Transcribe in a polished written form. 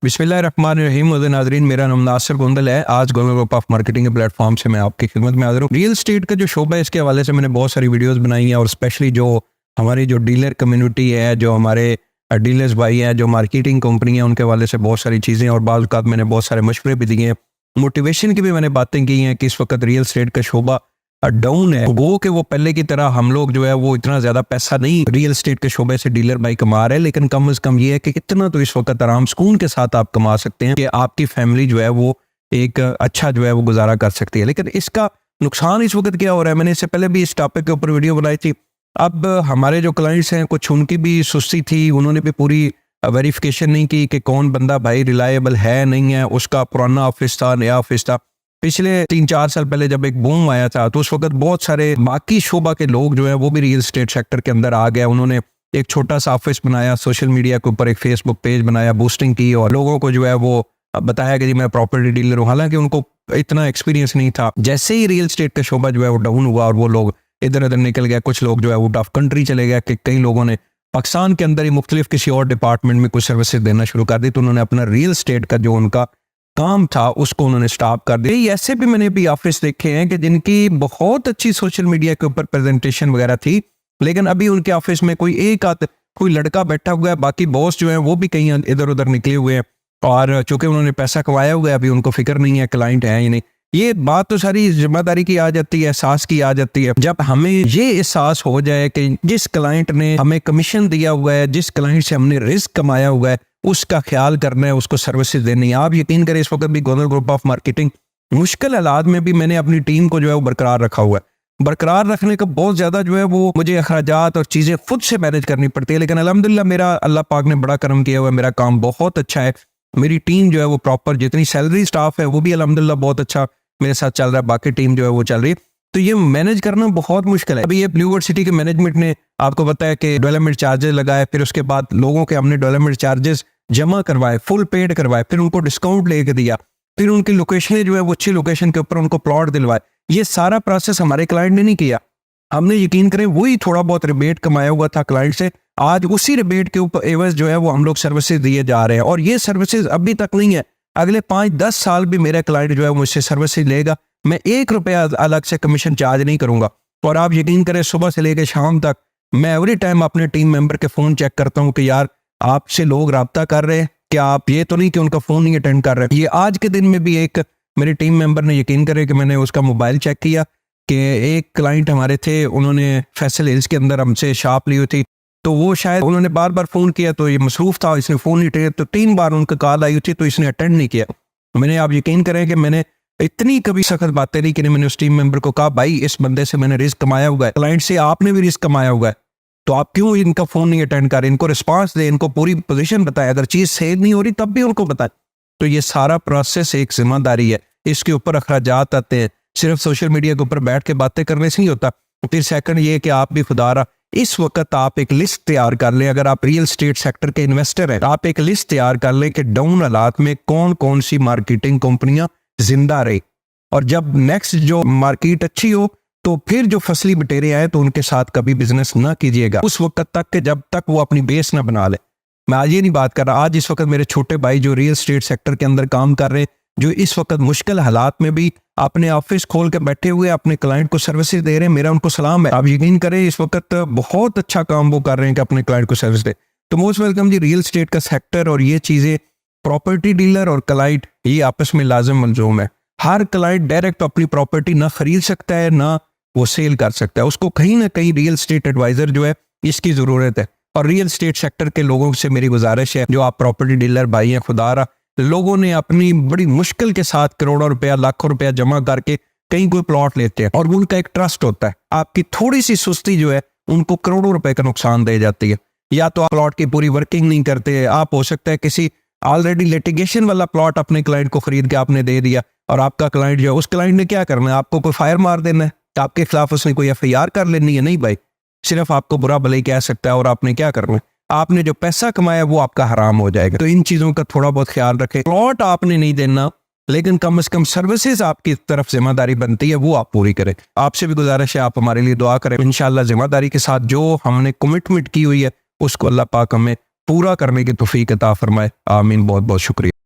बिस्मिल्लाहिर्रहमानिर्रहीम। नाज़रीन, मेरा नाम नासिर गोंदल है। आज गोल्डन ग्रुप ऑफ मार्केटिंग के प्लेटफॉर्म से मैं आपकी खिदमत में हाजिर हूँ। रियल एस्टेट का जो शोबा है, इसके हवाले से मैंने बहुत सारी वीडियोस बनाई हैं और स्पेशली जो हमारी जो डीलर कम्युनिटी है, जो हमारे डीलर्स भाई हैं, जो मार्केटिंग कंपनी है, उनके हवाले से बहुत सारी चीज़ें और बाज़ औक़ात मैंने बहुत सारे मशवरे भी दिए हैं, मोटिवेशन की भी मैंने बातें की हैं कि इस वक्त रियल एस्टेट का शोबा डाउन है। गो कि वो पहले की तरह हम लोग जो है वो इतना ज़्यादा पैसा नहीं रियल एस्टेट के शोबे से डीलर भाई कमा रहे हैं, लेकिन कम से कम ये है कि इतना तो इस वक्त आराम सुकून के साथ आप कमा सकते हैं कि आपकी फैमिली जो है वो एक अच्छा जो है वो गुजारा कर सकती है। लेकिन इसका नुकसान इस वक्त क्या हो रहा है, मैंने इससे पहले भी इस टॉपिक के ऊपर वीडियो बनाई थी। अब हमारे जो क्लाइंट्स हैं, कुछ उनकी भी सुस्ती थी, उन्होंने भी पूरी वेरिफिकेशन नहीं की कि कौन बंदा भाई रिलायबल है नहीं है। उसका पुराना ऑफिस था, नया ऑफिस था। पिछले 3-4 साल पहले जब एक बूम आया था तो उस वक्त बहुत सारे बाकी शोबा के लोग जो है वो भी रियल एस्टेट सेक्टर के अंदर आ गए। उन्होंने एक छोटा सा ऑफिस बनाया, सोशल मीडिया के ऊपर एक फेसबुक पेज बनाया, बूस्टिंग की और लोगों को जो है वो बताया कि जी मैं प्रॉपर्टी डीलर हूँ, हालांकि उनको इतना एक्सपीरियंस नहीं था। जैसे ही रियल एस्टेट का शोबा जो है वो डाउन हुआ और वो लोग इधर उधर निकल गया, कुछ लोग जो है आउट ऑफ कंट्री चले गए, कि कई लोगों ने पाकिस्तान के अंदर ही मुख्तलिफ किसी और डिपार्टमेंट में कुछ सर्विसेज देना शुरू कर दी, तो उन्होंने अपना रियल एस्टेट का जो उनका काम था उसको उन्होंने स्टॉप कर दिया। ऐसे भी मैंने भी ऑफिस देखे हैं कि जिनकी बहुत अच्छी सोशल मीडिया के ऊपर प्रेजेंटेशन वगैरह थी, लेकिन अभी उनके ऑफिस में कोई लड़का बैठा हुआ है, बाकी बॉस जो है वो भी कहीं इधर उधर निकले हुए हैं और चूंकि उन्होंने पैसा कमाया हुआ है, अभी उनको फिक्र नहीं है क्लाइंट है या नहीं। ये बात तो सारी जिम्मेदारी की आ जाती है, एहसास की आ जाती है। जब हमें ये एहसास हो जाए कि जिस क्लाइंट ने हमें कमीशन दिया हुआ है, जिस क्लाइंट से हमने रिस्क कमाया हुआ है, उसका ख्याल करना है, उसको सर्विसेज देनी है। आप यकीन करें, इस वक्त भी गोल्डन ग्रुप ऑफ मार्केटिंग मुश्किल हालात में भी मैंने अपनी टीम को जो है वो बरकरार रखा हुआ है। बरकरार रखने का बहुत ज़्यादा जो है वो मुझे अखराजात और चीज़ें खुद से मैनेज करनी पड़ती है, लेकिन अल्हम्दुलिल्लाह मेरा अल्लाह पाक ने बड़ा करम किया हुआ है, मेरा काम बहुत अच्छा है। मेरी टीम जो है वो प्रॉपर, जितनी सैलरी स्टाफ है वो भी अल्हम्दुलिल्लाह बहुत अच्छा मेरे साथ चल रहा है, बाकी टीम जो है वो चल रही है। तो ये मैनेज करना बहुत मुश्किल है। अभी ये ब्लू वर्ल्ड सिटी के मैनेजमेंट ने आपको बताया कि डेवलपमेंट चार्जेस लगाए, फिर उसके बाद लोगों के हमने डेवलपमेंट चार्जेस जमा करवाए, फुल पेड करवाए, फिर उनको डिस्काउंट लेके दिया, फिर उनकी लोकेशन जो है वो अच्छी लोकेशन के ऊपर उनको प्लॉट दिलवाए। ये सारा प्रोसेस हमारे क्लाइंट ने नहीं किया। हमने यकीन करें वही थोड़ा बहुत रिबेट कमाया हुआ था क्लाइंट से, आज उसी रिबेट के ऊपर एवज जो है वो हम लोग सर्विसेज दिए जा रहे हैं। और ये सर्विसेज अभी तक नहीं है, अगले 5-10 साल भी मेरा क्लाइंट जो है मुझसे सर्विसेज लेगा। मैं 1 रुपया अलग से कमीशन चार्ज नहीं करूंगा। और आप यकीन करें, सुबह से लेकर शाम तक मैं एवरी टाइम अपने टीम मेंबर के फ़ोन चेक करता हूँ कि यार आपसे लोग राब्ता कर रहे हैं क्या, आप ये तो नहीं कि उनका फ़ोन नहीं अटेंड कर रहे हैं। ये आज के दिन में भी एक मेरे टीम मेंबर ने, यकीन करे कि मैंने उसका मोबाइल चेक किया कि एक क्लाइंट हमारे थे, उन्होंने फैसल हिल्स के अंदर हमसे शॉप ली हुई थी, तो वो शायद उन्होंने बार बार फ़ोन किया तो ये मसरूफ़ था, इसने फ़ोन नहीं उठाया, तो 3 बार उनका कॉल आई थी तो इसने अटेंड नहीं किया। मैंने, आप यकीन करें कि मैंने इतनी कभी सख्त बातें नहीं की, मैंने उस टीम मेंबर को कहा भाई इस बंदे से मैंने रिस्क कमाया हुआ है, क्लाइंट से आपने भी रिस्क कमाया हुआ है, तो आप क्यों इनका फ़ोन नहीं अटेंड कर रहे, इनको रिस्पांस दें, इनको पूरी पोजीशन बताएं, अगर चीज़ सेल नहीं हो रही तब भी उनको बताएं। तो ये सारा प्रोसेस एक जिम्मेदारी है, इसके ऊपर अखराजात आते हैं। सिर्फ सोशल मीडिया के ऊपर बैठ के बातें करने से नहीं होता। फिर सेकंड ये कि आप भी खुदारा इस वक्त आप एक लिस्ट तैयार कर लें, अगर आप रियल एस्टेट सेक्टर के इन्वेस्टर हैं, आप एक लिस्ट तैयार कर लें कि डाउन हालात में कौन कौन सी मार्केटिंग कंपनियां जिंदा रही, और जब नेक्स्ट जो मार्केट अच्छी हो तो फिर जो फसली बटेरे आए तो उनके साथ कभी बिजनेस ना कीजिएगा उस वक्त तक कि जब तक वो अपनी बेस ना बना ले। मैं आज ये नहीं बात कर रहा, आज इस वक्त मेरे छोटे भाई जो रियल एस्टेट सेक्टर के अंदर काम कर रहे हैं, जो इस वक्त मुश्किल हालात में भी अपने ऑफिस खोल के बैठे हुए अपने क्लाइंट को सर्विसेज दे रहे हैं, मेरा उनको सलाम है। आप यकीन करें इस वक्त बहुत अच्छा काम वो कर रहे हैं कि अपने क्लाइंट को सर्विस दे। तो मोस्ट वेलकम जी। रियल एस्टेट का सेक्टर और ये चीज़ें, प्रॉपर्टी डीलर और क्लाइंट, ये आपस में लाजिम मलजूम है। हर क्लाइंट डायरेक्ट अपनी प्रॉपर्टी ना खरीद सकता है ना वो सेल कर सकता है, उसको कहीं ना कहीं रियल एस्टेट एडवाइजर जो है इसकी ज़रूरत है। और रियल एस्टेट सेक्टर के लोगों से मेरी गुजारिश है, जो आप प्रॉपर्टी डीलर भाई हैं, खुदारा लोगों ने अपनी बड़ी मुश्किल के साथ करोड़ों रुपया, लाखों रुपया जमा करके कहीं कोई प्लॉट लेते हैं और उनका एक ट्रस्ट होता है। आपकी थोड़ी सी सुस्ती जो है उनको करोड़ों रुपए का नुकसान दे जाती है। या तो आप प्लॉट की पूरी वर्किंग नहीं करते, आप हो सकता है किसी ऑलरेडी लिटिगेशन वाला प्लॉट अपने क्लाइंट को खरीद के आपने दे दिया, और आपका क्लाइंट जो है, उस क्लाइंट ने क्या करना है, आपको कोई फायर मार देना है, आपके खिलाफ उसने कोई FIR कर लेनी है? नहीं भाई, सिर्फ आपको बुरा भला ही कह सकता है और आपने क्या करना है, आपने जो पैसा कमाया वो आपका हराम हो जाएगा। तो इन चीज़ों का थोड़ा बहुत ख्याल रखें। प्लॉट आपने नहीं देना, लेकिन कम से कम सर्विसेज आपकी तरफ जिम्मेदारी बनती है वो आप पूरी करें। आपसे भी गुजारिश है आप हमारे लिए दुआ करें। इंशाल्लाह जिम्मेदारी के साथ जो हमने कमिटमेंट की हुई है उसको अल्लाह पाक हमें पूरा करने की तौफीक अता फरमाए। आमीन। बहुत बहुत शुक्रिया।